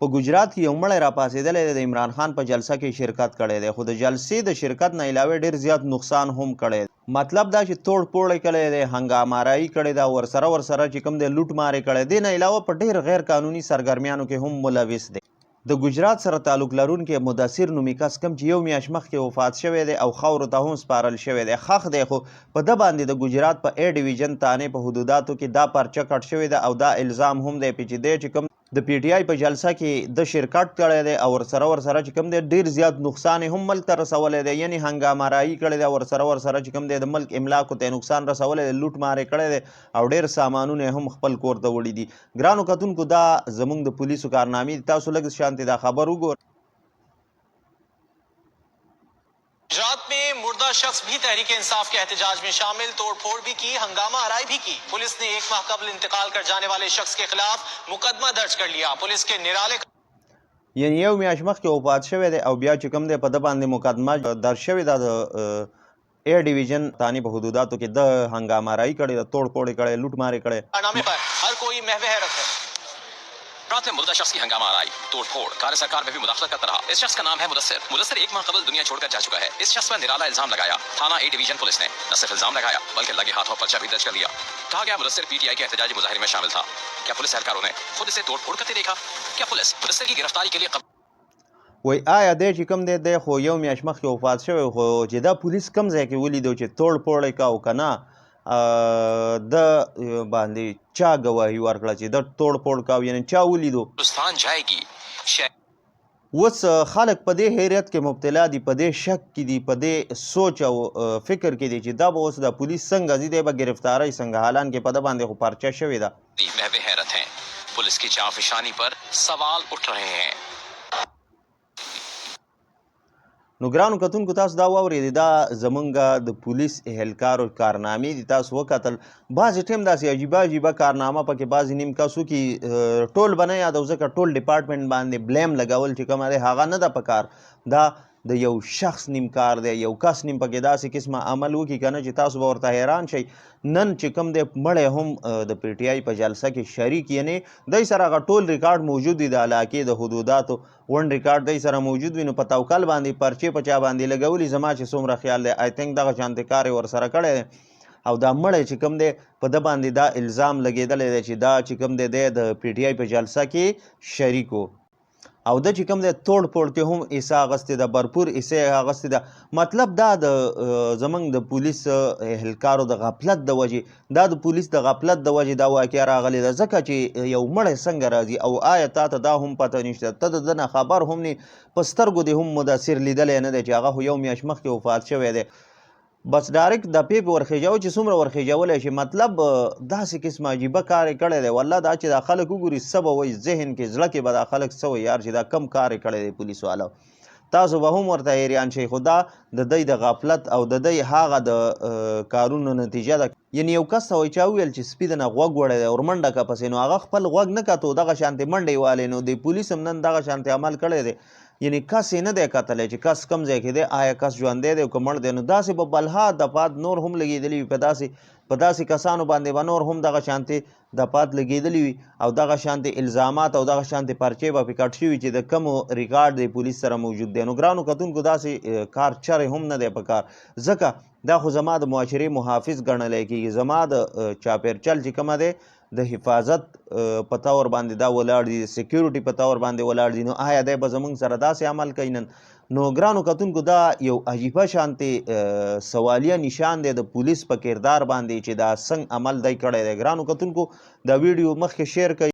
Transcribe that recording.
په ګجرات کې یو مړی راپاڅېدلی دی د عمران خان په جلسه کې شرکت کړی دی خو د جلسې د شرکت نه علاوه ډېر زیات نقصان هم کړی دی مطلب دا چې توړ پوړی کړی دی هنګامارایي کړې ده ورسره چې کوم دی لوټ مارې کړی دی نه علاوه په ډېر غیر قانوني سرګرمیانو کې هم ملوث دی د ګجرات سره تعلق لرونکی مدثر نومي کس کم چې یو میاشت مخکې وفات شوی دی او خاورو ته هم سپارل شوی دی ښخ دی خو په ده باندې د ګجرات په ای ډیویژن تانې په حدوداتو کې دا پرچه کټ شوی دی او دا الزام هم دی چې دی چې کوم د پی ټی آی په جلسه کې د شرکت کړی دی او ورسره چې کوم دی ډېر زیات نقصان هم ملک ته رسولی دی یعنې هنګامارایي کړی دی او ورسره چې کوم دی د ملک املاکو ته نقصان رسولی دی لوټ مارې کړی دی او ډېر سامانونه یې هم خپل کور ته وړي دي ګرانو کتونکو دا زموږ د پولیسو کارنامې دي تاسو لږ شانتې دا خبر وګورئ गुजरात में मुर्दा शख्स भी तहरीक इंसाफ के एहतजाज में शामिल तोड़ फोड़ भी की हंगामा आराई भी की पुलिस ने एक माह कबल इंतकाल कर जाने वाले शख्स के खिलाफ मुकदमा दर्ज कर लिया पुलिस के निराले یعنې یو میاشت مخکې وفات شوی دی او بیا چې کوم دی په ده باندې مقدمه درج شوې ده د ای ډیویژن تانې په حدوداتو کې د هنګامارایي کړې ده توړ پوړ یې کړی لوټ مارې کړی हर कोई महव हैरत है रात में मुर्दा शख्स की हंगामा आराई तोड़ फोड़ कार्य सरकार में भी मुदाखलत करता रहा इस शख्स का नाम है मुदस्सिर एक माह कबल दुनिया छोड़कर जा चुका है इस शख्स पर निराला इल्जाम लगाया थाना ए डिवीजन पुलिस ने न सिर्फ इल्जाम लगाया बल्कि लगे हाथों पर्चा भी दर्ज कर लिया कहा गया मुदस्सिर पीटीआई के एहतजाजी मुजाहिरे में शामिल था क्या पुलिस एहलकारों ने खुद इसे तोड़ फोड़ करते देखा क्या पुलिस मुदस्सिर की गिरफ्तारी के लिए وای آیا دی چې کوم دی خو یو میاشت مخکې وفات شوی خو چې دا پولیس کوم ځای کې ولیدو چې توړ پوړی کا او که نه د باندې چا ګواهي ورکړه چې د توړ پوړ کا یعنې چا ولیدو اوس خلک په دې حیرت کې مبتلا دي په دې شک کې دي په دې سوچ او فکر کې دي چې دا به اوس د پولیس څنګه ځي دی به ګرفتارۍ څنګه حالان کې په ده باندې خو پرچه شوې ده حیرت ہیں पुलिस की जांफशानी पर सवाल उठ रहे हैं نو ګرانو کتونکو تاسو دا واورېدې دا زمونږ د پولیس اهلکارو کارنامې دي تاسو وکتل بعضې ټیم داسې عجیبه کارنامه پکې بعضې نیم کسو کې ټول به نه یادو ځکه ټول ډپارټمنټ باندې بلیم لګول چې کومه دی هغه نه ده پکار دا د یو شخص نیم کار دی یو کس نیم پکې داسې قسمه عمل وکړي که نه چې تاسو به ورته حیران شئ نن چې کوم دی مړی هم د پی ټی آی په جلسه کې شریک یعنې دی سره هغه ټول ریکارډ موجود وي د علاقې د حدوداتو ون ریکارډ دی سره موجود وي نو په توکل باندې پرچې په چا باندې لګولي زما چې څومره خیال دی آی تھنک دغه شانتې کار یې ورسره کړی دی او دا مړی چې کوم دی په ده باندې دا الزام لګېدلی دی چې دا چې کوم دی د پی ټی آی په جلسه کې شریک و او د چې کوم دی توړ پوړ کې هم حصه اخیستې ده بھرپور حصه یې اخیستې ده مطلب دا د زموږ د پولیس اهلکارو د غفلت د وجې دا د پولیس د غفلت د وجې دا واقعه راغلې ده ځکه چې یو مړی څنګه راځي او آیا تا ته دا هم پته نشته ته د ده نه خبر هم نه په سترګو دې هم مدثر لیدلی نه دی چې هغه خو یو میاشت مخکې وفات شوی دی بس ډایرکټ د پې په ورخېجاو چې څومره ورخېجولی شي مطلب داسې قسمه عجیبه کار یې کړی دی والله دا چې دا خلک وګوري څه به وایي ذهن کې زړه کې به دا خلک څه وایي یار چې دا کم کار یې کړی دی پولیس والاو تاسو به هم ورته حیران شئ خو دا د دی د غفلت او د دی هغه د کارونو نتیجه ده یعنې یو کس ته وایي چا وویل چې سپي د نه غوږ وړی دی ورمنډه که پسې نو هغه خپل غوږ نه کتو دغه شانتې منډې یې والې نو د پولیس هم نن دغه شانتې عمل کړی دی یعنې کس یې نه دی کتلی چې کس کم ځای کې دی آیا کس ژوندی دی او که مړ دی نو داسې به بلها دفات نور هم لګېدلي وي په داسې کسانو باندې به نور هم دغه شانتې دفات لګېدلي وي او دغه شانتې الزامات او دغه شانتې پرچې به پې کټ شوي چې د کمو ریکارډ د پولیس سره موجود دی نو ګرانو کتونکو داسې کار چرې هم نه دی په کار ځکه دا خو زما د معاشرې محافظ ګڼلی کېږي زما د چاپېرچل چې کومه دی د حفاظت په طور باندې دا ولاړ دي د سیکیورټي په طور باندې ولاړ دي نو آیا دی به زموږ سره داسې عمل کوي نن نو ګرانو کتونکو دا یو عجیبه شانتې سوالیه نشان دی د پولیس په کردار باندې چې دا څنګه عمل دی کړی دی ګرانو کتونکو دا ویډیو مخکې شیر کوئ